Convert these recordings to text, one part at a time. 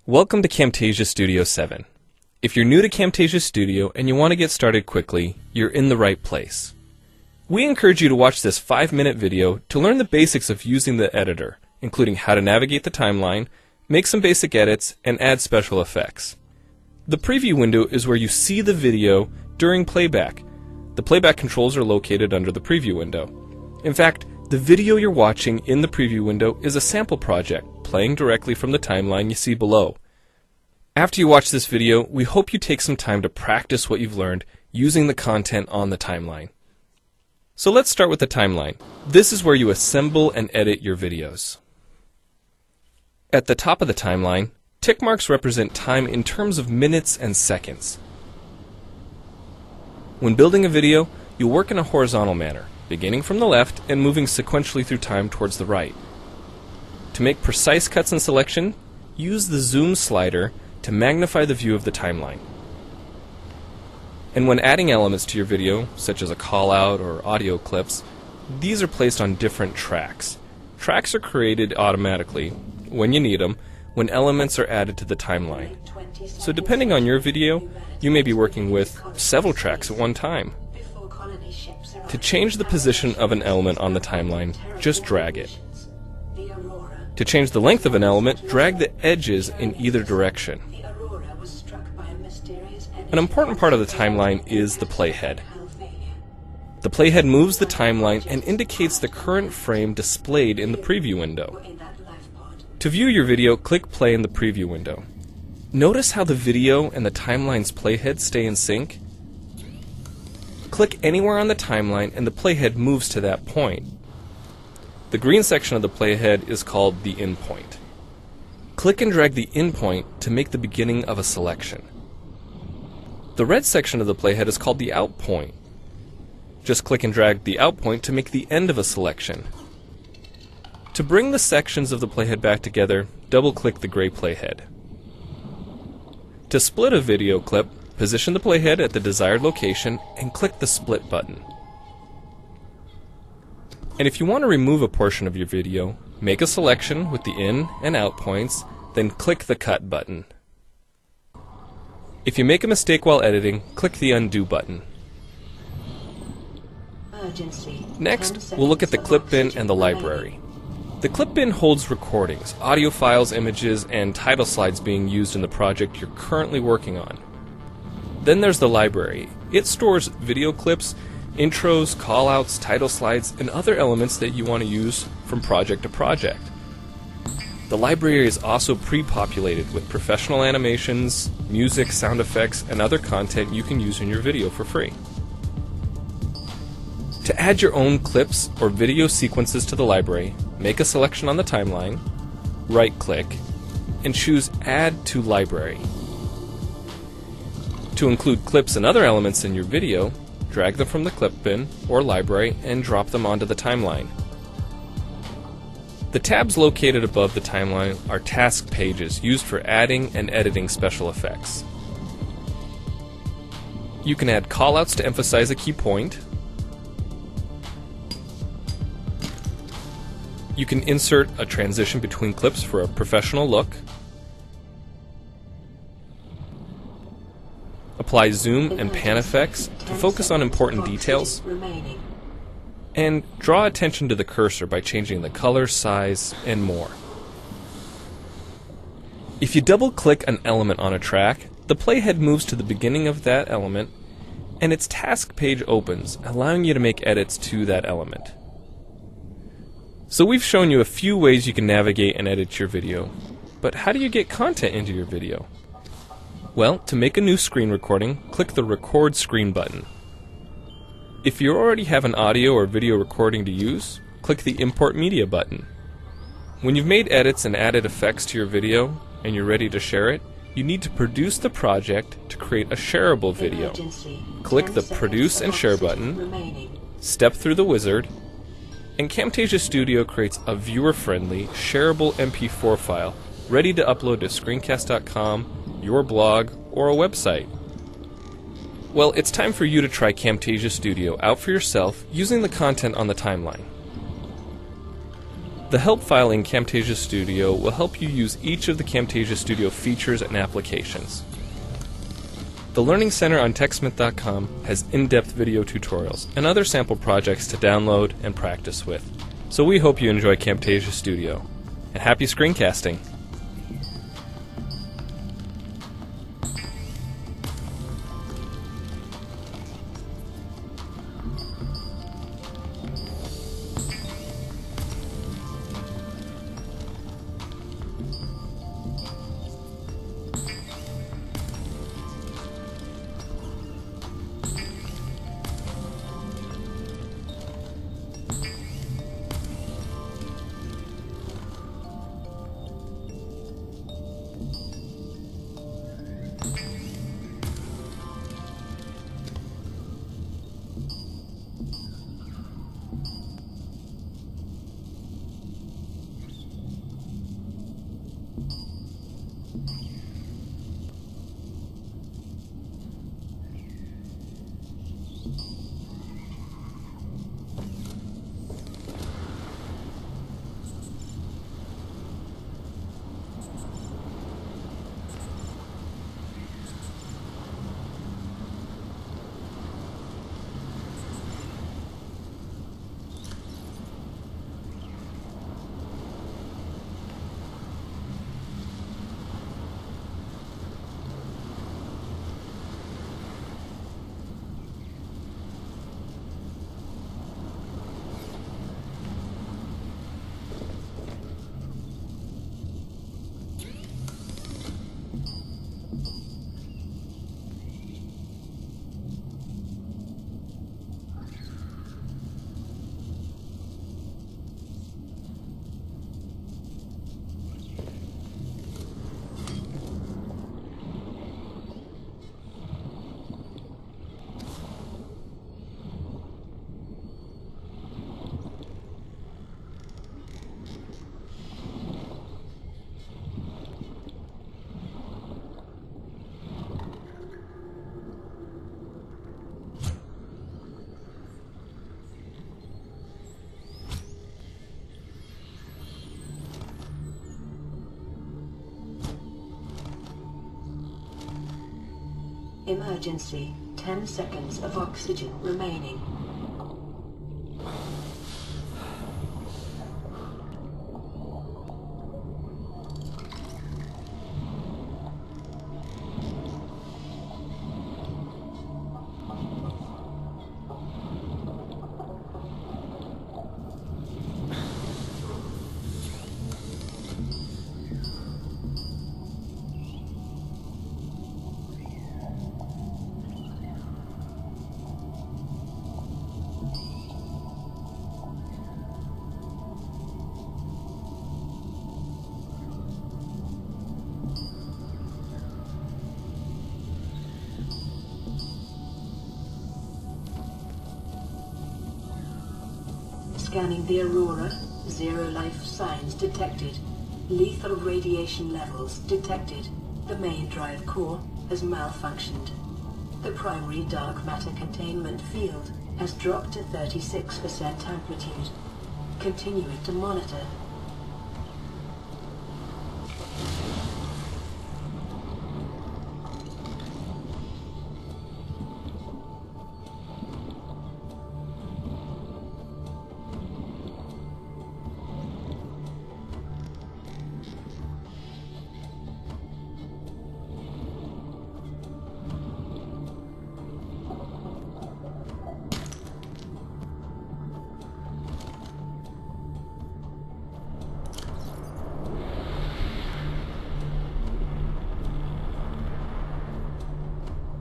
Welcome to Camtasia Studio 7. If you're new to Camtasia Studio and you want to get started quickly, you're in the right place. We encourage you to watch this 5-minute video to learn the basics of using the editor, including how to navigate the timeline, make some basic edits, and add special effects. The preview window is where you see the video during playback. The playback controls are located under the preview window. In fact, the video you're watching in the preview window is a sample project playing directly from the timeline you see below. After you watch this video, we hope you take some time to practice what you've learned using the content on the timeline. So let's start with the timeline. This is where you assemble and edit your videos. At the top of the timeline, tick marks represent time in terms of minutes and seconds. When building a video, you'll work in a horizontal manner, beginning from the left and moving sequentially through time towards the right. To make precise cuts and selection, use the zoom slider to magnify the view of the timeline. And when adding elements to your video, such as a call-out or audio clips, these are placed on different tracks. Tracks are created automatically, when you need them, when elements are added to the timeline. So depending on your video, you may be working with several tracks at one time. To change the position of an element on the timeline, just drag it. To change the length of an element, drag the edges in either direction. An important part of the timeline is the playhead. The playhead moves the timeline and indicates the current frame displayed in the preview window. To view your video, click play in the preview window. Notice how the video and the timeline's playhead stay in sync? Click anywhere on the timeline and the playhead moves to that point. The green section of the playhead is called the in point. Click and drag the in point to make the beginning of a selection. The red section of the playhead is called the out point. Just click and drag the out point to make the end of a selection. To bring the sections of the playhead back together, double-click the gray playhead. To split a video clip, position the playhead at the desired location and click the split button. And if you want to remove a portion of your video, make a selection with the in and out points, then click the cut button. If you make a mistake while editing, click the undo button. Next, we'll look at the clip bin and the library. The clip bin holds recordings, audio files, images, and title slides being used in the project you're currently working on. Then there's the library. It stores video clips, intros, callouts, title slides, and other elements that you want to use from project to project. The library is also pre-populated with professional animations, music, sound effects, and other content you can use in your video for free. To add your own clips or video sequences to the library, make a selection on the timeline, right-click, and choose Add to Library. To include clips and other elements in your video, drag them from the clip bin or library and drop them onto the timeline. The tabs located above the timeline are task pages used for adding and editing special effects. You can add callouts to emphasize a key point. You can insert a transition between clips for a professional look. Apply zoom and pan effects to focus on important details. And draw attention to the cursor by changing the color, size, and more. If you double-click an element on a track, the playhead moves to the beginning of that element, and its task page opens, allowing you to make edits to that element. So we've shown you a few ways you can navigate and edit your video, but how do you get content into your video? Well, to make a new screen recording, click the Record Screen button. If you already have an audio or video recording to use, click the Import Media button. When you've made edits and added effects to your video, and you're ready to share it, you need to produce the project to create a shareable video. Click the Produce and Share button, step through the wizard, and Camtasia Studio creates a viewer-friendly, shareable MP4 file ready to upload to screencast.com, your blog, or a website. Well, it's time for you to try Camtasia Studio out for yourself using the content on the timeline. The help file in Camtasia Studio will help you use each of the Camtasia Studio features and applications. The Learning Center on TechSmith.com has in-depth video tutorials and other sample projects to download and practice with. So we hope you enjoy Camtasia Studio. And happy screencasting! Emergency. 10 seconds of oxygen remaining. Scanning the Aurora. 0 life signs detected. Lethal radiation levels detected. The main drive core has malfunctioned. The primary dark matter containment field has dropped to 36% amplitude. Continue to monitor.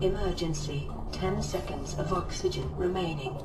Emergency. 10 seconds of oxygen remaining.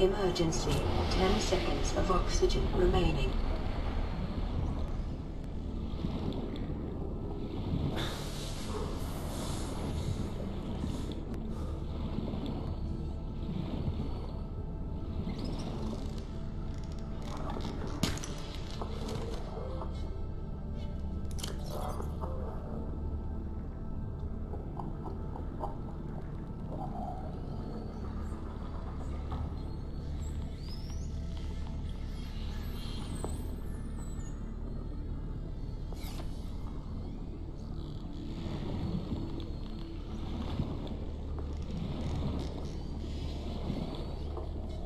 Emergency. 10 seconds of oxygen remaining.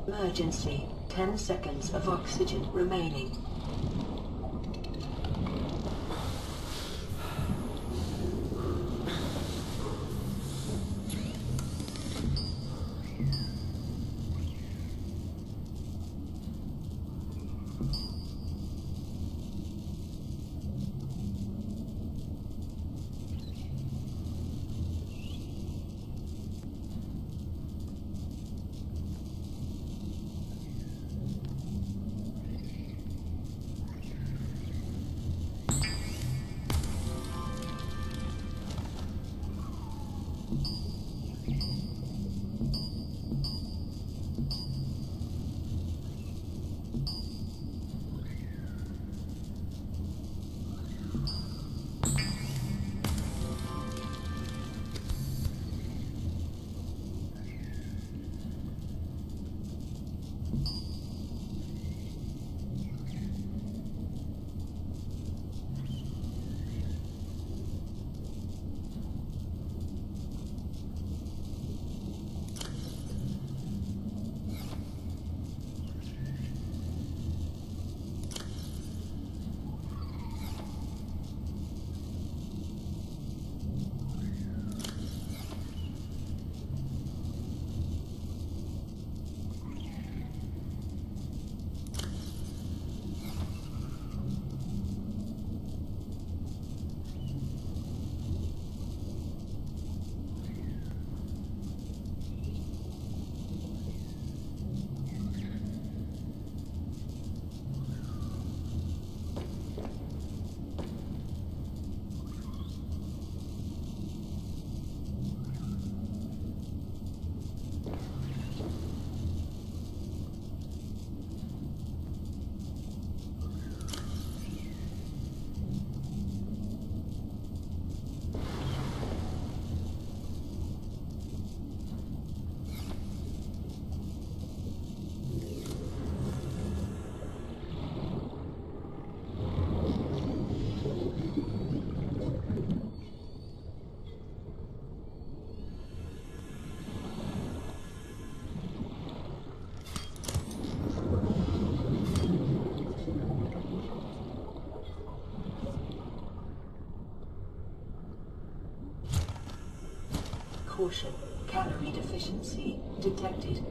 Emergency. 10 seconds of oxygen remaining. Caution, calorie deficiency detected.